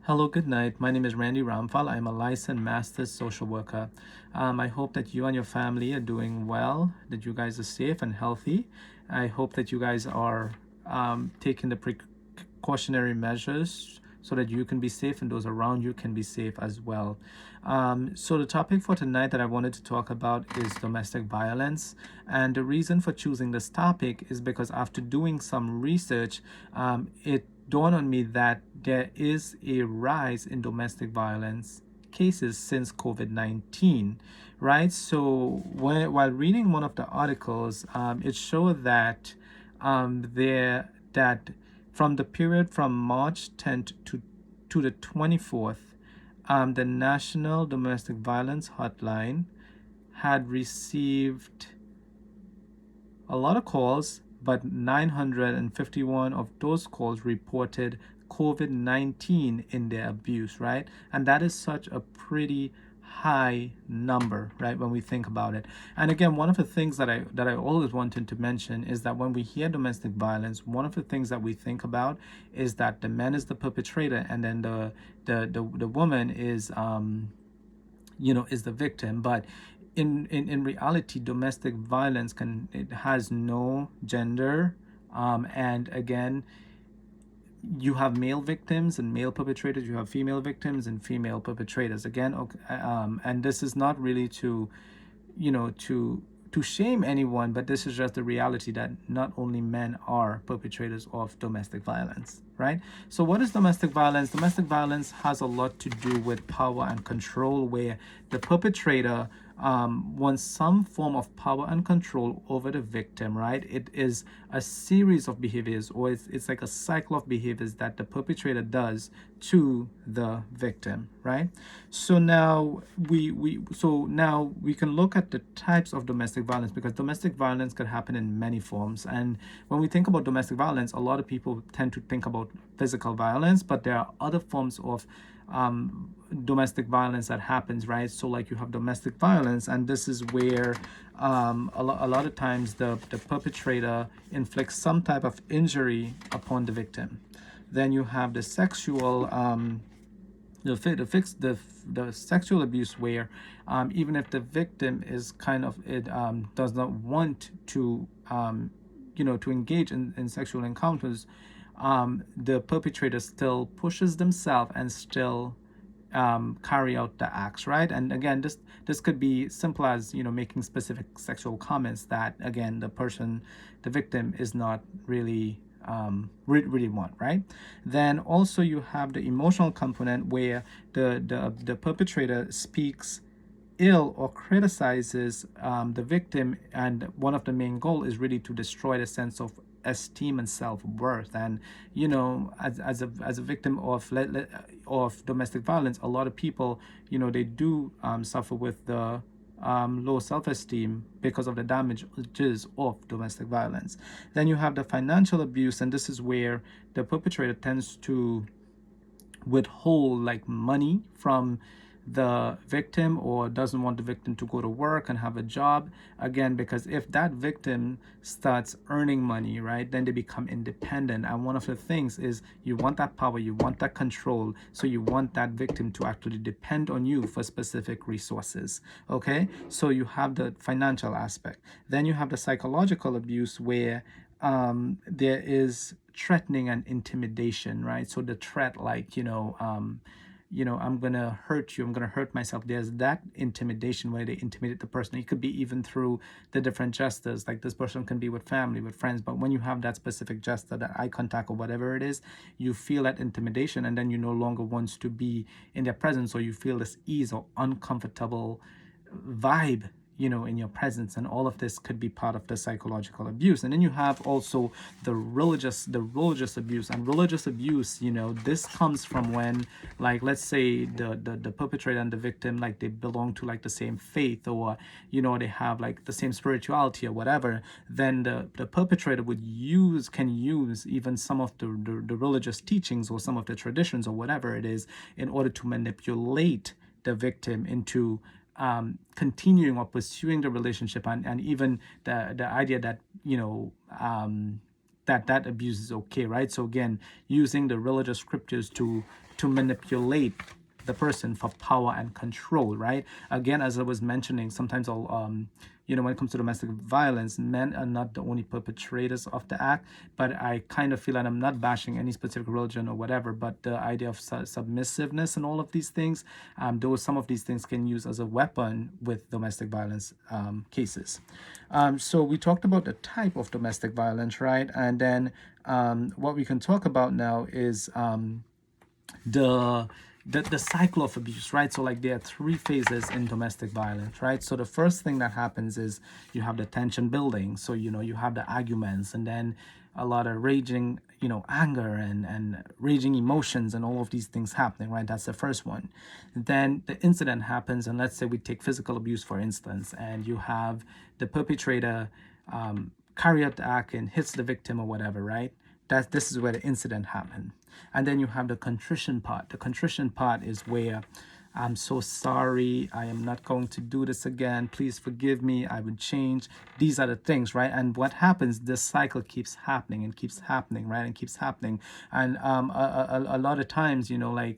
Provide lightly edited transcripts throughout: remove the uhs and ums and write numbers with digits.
Hello, good night. My name is Randy Ramphal. I'm a licensed master social worker. I hope that you and your family are doing well, that you guys are safe and healthy. I hope that you guys are taking the precautionary measures so that you can be safe and those around you can be safe as well. So, the topic for tonight that I wanted to talk about is domestic violence. And the reason for choosing this topic is because after doing some research, it dawned on me that there is a rise in domestic violence cases since COVID-19, right? So while reading one of the articles, it showed that that from the period from March 10th to the 24th, the National Domestic Violence Hotline had received a lot of calls, but 951 of those calls reported COVID 19 in their abuse, right? And that is such a pretty high number, right, when we think about it. And again, one of the things that I always wanted to mention is that when we hear domestic violence, one of the things that we think about is that the man is the perpetrator and then the woman is is the victim. But in reality, domestic violence it has no gender. And again, you have male victims and male perpetrators, you have female victims and female perpetrators. Again, okay, and this is not really to you know to shame anyone, but this is just the reality that not only men are perpetrators of domestic violence, right? So what is domestic violence? Domestic violence has a lot to do with power and control, where the perpetrator wants some form of power and control over the victim, right? It is a series of behaviors, or it's like a cycle of behaviors that the perpetrator does to the victim, right? So now we can look at the types of domestic violence, because domestic violence could happen in many forms. And when we think about domestic violence, a lot of people tend to think about physical violence, but there are other forms of domestic violence that happens, right? So like you have domestic violence, and this is where a lot of times the perpetrator inflicts some type of injury upon the victim. Then you have the sexual the sexual abuse, where even if the victim is kind of it does not want to to engage in sexual encounters, the perpetrator still pushes themselves and still carry out the acts, right? And again, this could be simple as making specific sexual comments that again the victim is not really really want, right? Then also you have the emotional component, where the perpetrator speaks ill or criticizes the victim, and one of the main goal is really to destroy the sense of esteem and self-worth. And as a victim of domestic violence, a lot of people they do suffer with the low self-esteem because of the damages of domestic violence. Then you have the financial abuse, and this is where the perpetrator tends to withhold like money from the victim, or doesn't want the victim to go to work and have a job, again because if that victim starts earning money, right, then they become independent. And one of the things is you want that power, you want that control, so you want that victim to actually depend on you for specific resources. Okay, so you have the financial aspect. Then you have the psychological abuse, where there is threatening and intimidation, right? So the threat, like I'm gonna hurt you, I'm gonna hurt myself. There's that intimidation where they intimidate the person. It could be even through the different gestures, like this person can be with family, with friends, but when you have that specific gesture, that eye contact or whatever it is, you feel that intimidation, and then you no longer want to be in their presence, or you feel this ease or uncomfortable vibe in your presence. And all of this could be part of the psychological abuse. And then you have also the religious abuse. And religious abuse, this comes from when, like, let's say the perpetrator and the victim, like, they belong to like the same faith, or they have like the same spirituality or whatever. Then the perpetrator can use even some of the religious teachings or some of the traditions or whatever it is, in order to manipulate the victim into continuing or pursuing the relationship. And even the idea that that abuse is okay, right? So again, using the religious scriptures to manipulate the person for power and control, right? Again, as I was mentioning, sometimes I'll when it comes to domestic violence, men are not the only perpetrators of the act, but I kind of feel, and I'm not bashing any specific religion or whatever, but the idea of submissiveness and all of these things, though some of these things can use as a weapon with domestic violence cases. So we talked about the type of domestic violence, right? And then what we can talk about now is the the cycle of abuse, right? So like there are three phases in domestic violence, right? So the first thing that happens is you have the tension building. So you have the arguments, and then a lot of raging, anger and raging emotions and all of these things happening, right? That's the first one. Then the incident happens, and let's say we take physical abuse for instance, and you have the perpetrator carry out the act and hits the victim or whatever, right? This is where the incident happened. And then you have the contrition part. The contrition part is where I'm so sorry, I am not going to do this again, please forgive me, I would change. These are the things, right? And what happens, this cycle keeps happening and keeps happening, right? And keeps happening. And a lot of times, the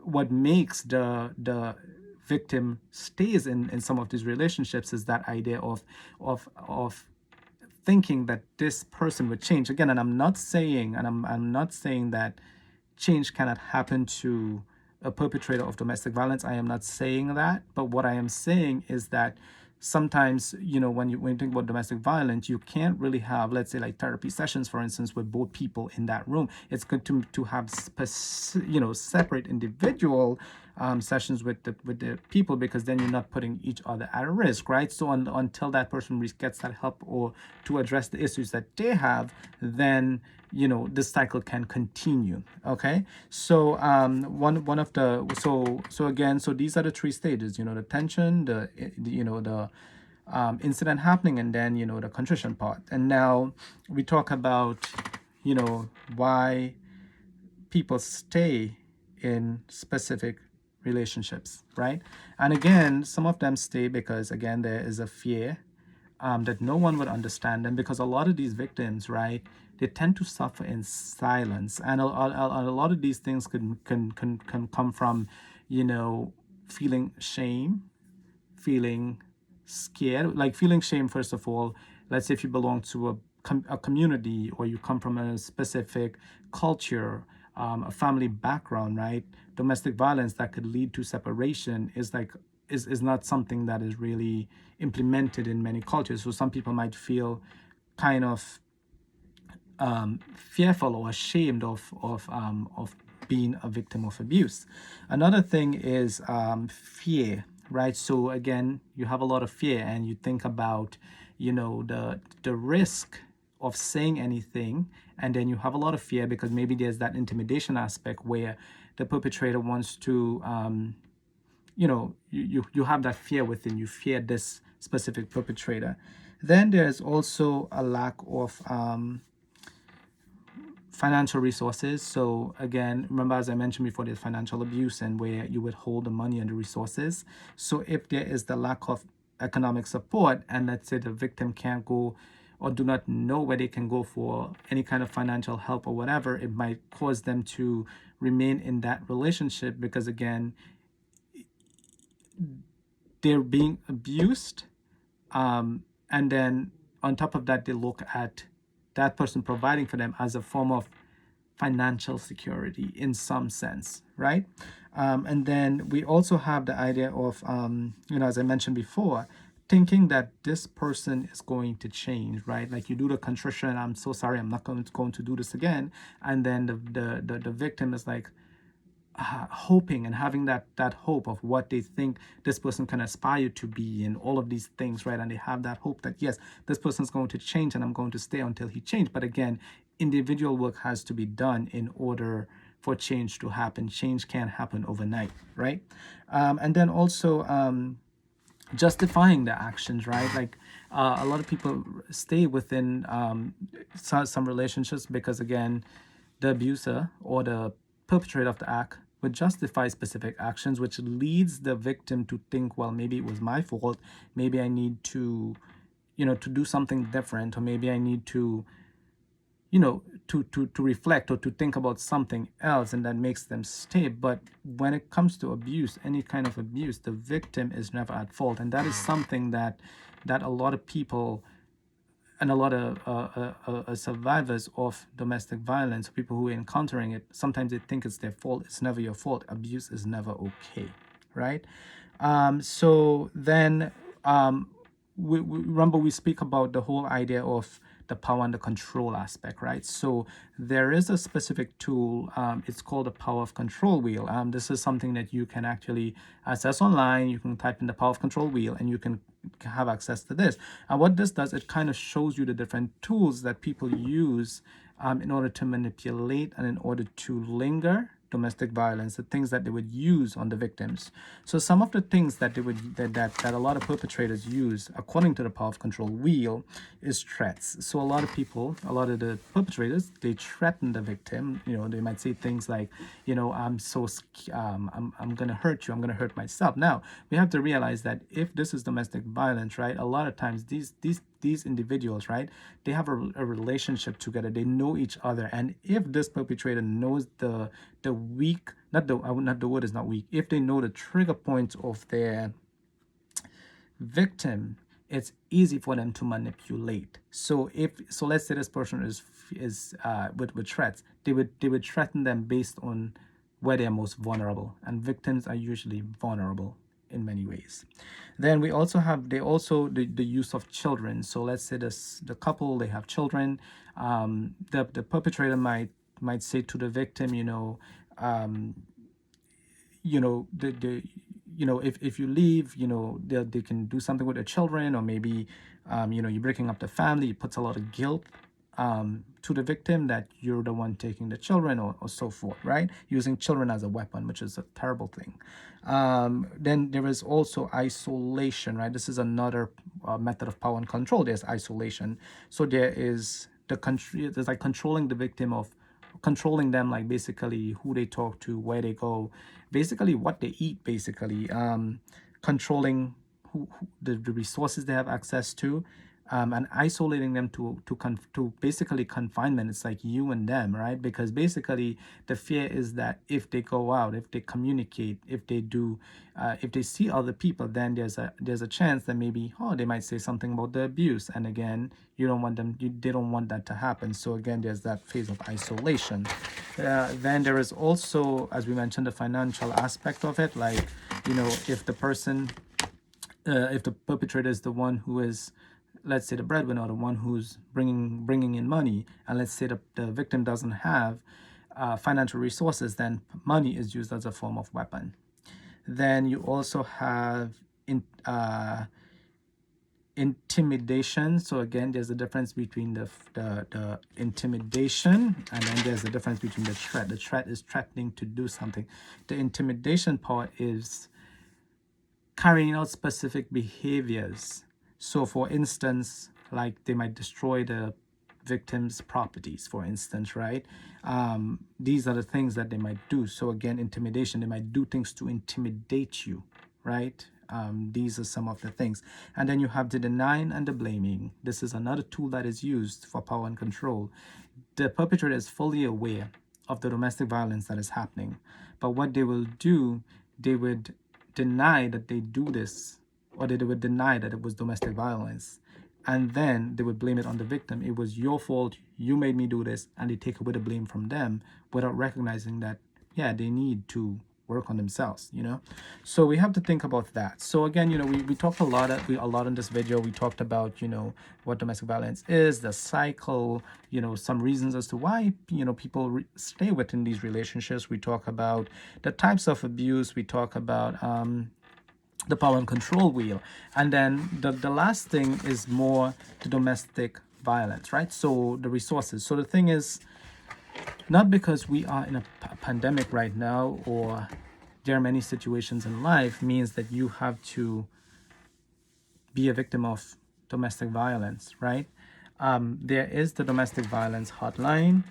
what makes the victim stays in some of these relationships is that idea of thinking that this person would change again. And I'm not saying, I'm not saying that change cannot happen to a perpetrator of domestic violence. I am not saying that, but what I am saying is that sometimes, when you think about domestic violence, you can't really have, let's say, like therapy sessions, for instance, with both people in that room. It's good to have separate individual sessions with the people, because then you're not putting each other at risk, right? So until that person gets that help or to address the issues that they have, then this cycle can continue. Okay, so one of the so again, so these are the three stages. The tension, the incident happening, and then the contrition part. And now we talk about why people stay in specific relationships, right? And again, some of them stay because again there is a fear that no one would understand them, because a lot of these victims, right, they tend to suffer in silence, and a lot of these things can come from feeling shame, feeling scared, like feeling shame. First of all, let's say if you belong to a community, or you come from a specific culture, a family background, right? Domestic violence that could lead to separation is not something that is really implemented in many cultures. So some people might feel kind of fearful or ashamed of being a victim of abuse. Another thing is fear, right? So again, you have a lot of fear, and you think about the risk of saying anything, and then you have a lot of fear because maybe there's that intimidation aspect where the perpetrator wants to you have that fear within you, fear this specific perpetrator. Then there's also a lack of financial resources. So again, remember, as I mentioned before, there's financial abuse and where you withhold the money and the resources. So if there is the lack of economic support, and let's say the victim can't go or do not know where they can go for any kind of financial help or whatever, it might cause them to remain in that relationship, because again, they're being abused, and then on top of that, they look at that person providing for them as a form of financial security in some sense, right? And then we also have the idea of as I mentioned before, thinking that this person is going to change, right? Like you do the contrition, I'm so sorry, I'm not going to do this again, and then the victim is like hoping and having that hope of what they think this person can aspire to be and all of these things, right? And they have that hope that yes, this person's going to change and I'm going to stay until he changes. But again, individual work has to be done in order for change to happen. Change can't happen overnight, right? And then also justifying the actions, right? Like a lot of people stay within some relationships because again, the abuser or the perpetrator of the act would justify specific actions, which leads the victim to think, well, maybe it was my fault. Maybe I need to, to do something different, or maybe I need to, to reflect or to think about something else, and that makes them stay. But when it comes to abuse, any kind of abuse, the victim is never at fault, and that is something that a lot of people and a lot of survivors of domestic violence, people who are encountering it, sometimes they think it's their fault. It's never your fault. Abuse is never okay, right? So then, remember, we speak about the whole idea of the power and the control aspect, right? So there is a specific tool. It's called the power of control wheel. This is something that you can actually access online. You can type in the power of control wheel, and you can have access to this. And what this does, it kind of shows you the different tools that people use in order to manipulate and in order to linger domestic violence, the things that they would use on the victims. So some of the things that they would that a lot of perpetrators use, according to the power of control wheel, is threats. So a lot of people, a lot of the perpetrators, they threaten the victim. They might say things like, I'm gonna hurt you, I'm gonna hurt myself. Now we have to realize that if this is domestic violence, right, a lot of times these individuals, right, they have a relationship together, they know each other, and if this perpetrator knows the weak, not the word is not weak, if they know the trigger points of their victim, it's easy for them to manipulate. So let's say this person is with threats, they would threaten them based on where they're most vulnerable, and victims are usually vulnerable in many ways. Then we also have the use of children. So let's say the couple, they have children. The perpetrator might say to the victim, if you leave, they can do something with their children, or maybe you're breaking up the family. It puts a lot of guilt to the victim that you're the one taking the children, or so forth, right? Using children as a weapon, which is a terrible thing. Then there is also isolation, right? This is another method of power and control. There's isolation. So there is there's like controlling the victim, of controlling them, like basically who they talk to, where they go, basically what they eat, basically controlling the resources they have access to, and isolating them to basically confinement. It's like you and them, right? Because basically the fear is that if they go out, if they communicate, if they see other people, then there's a chance that maybe they might say something about the abuse, and again, they don't want that to happen. So again, there's that phase of isolation. Then there is also, as we mentioned, the financial aspect of it. Like, if the person, if the perpetrator is the one who is, let's say, the breadwinner, the one who's bringing in money, and let's say the victim doesn't have financial resources, then money is used as a form of weapon. Then you also have intimidation. So again, there's a difference between the intimidation, and then there's a difference between the threat. The threat is threatening to do something. The intimidation part is carrying out specific behaviors. So for instance, like they might destroy the victim's properties, for instance, right? These are the things that they might do. So again, intimidation, they might do things to intimidate you, right? These are some of the things. And then you have the denying and the blaming. This is another tool that is used for power and control. The perpetrator is fully aware of the domestic violence that is happening, but what they will do, they would deny that they do this, or they would deny that it was domestic violence, and then they would blame it on the victim. It was your fault, you made me do this, and they take away the blame from them without recognizing that, yeah, they need to work on themselves. So we have to think about that. So again, we talked a lot in this video. We talked about what domestic violence is, the cycle, some reasons as to why people stay within these relationships. We talk about the types of abuse. We talk about the power and control wheel, and then the last thing is more the domestic violence, right? So the resources. So the thing is, not because we are in a pandemic right now, or there are many situations in life, means that you have to be a victim of domestic violence, right? There is the domestic violence hotline,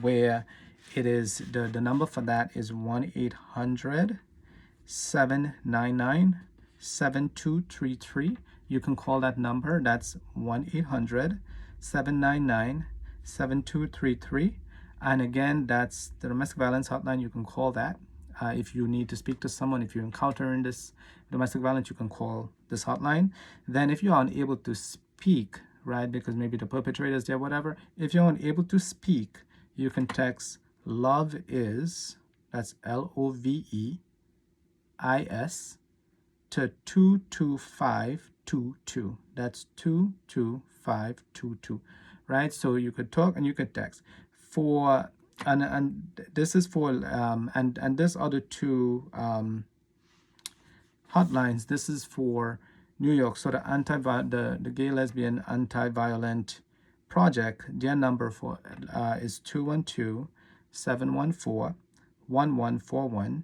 where it is the number for that is 1-800-799 7233. You can call that number. That's 1-800-799-7233. And again, that's the domestic violence hotline. You can call that. If you need to speak to someone, if you're encountering this domestic violence, you can call this hotline. Then if you're unable to speak, right, because maybe the perpetrator is there, whatever, if you're unable to speak, you can text love is, that's LOVEIS, to 22522. That's 22522, right? So you could talk and you could text for, and this is for and this other two hotlines, this is for New York. So the gay lesbian anti-violent project, their number for is 212-714-1141.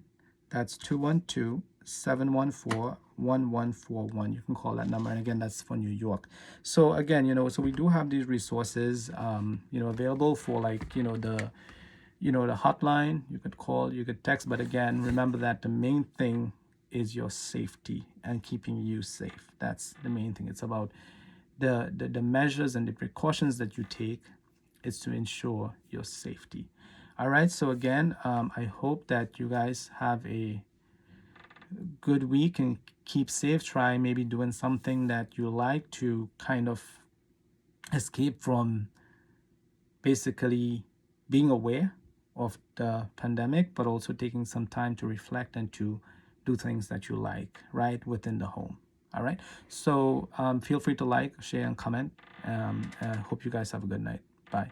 That's 212-714-1141. You can call that number, and again, that's for New York. So again, so we do have these resources available for, like, the hotline. You could call, you could text, but again, remember that the main thing is your safety and keeping you safe. That's the main thing. It's about the measures and the precautions that you take is to ensure your safety. All right, so again, I hope that you guys have a good week and keep safe. Try maybe doing something that you like to kind of escape from basically being aware of the pandemic, but also taking some time to reflect and to do things that you like, right, within the home. All right, so feel free to like, share, and comment. Hope you guys have a good night. Bye.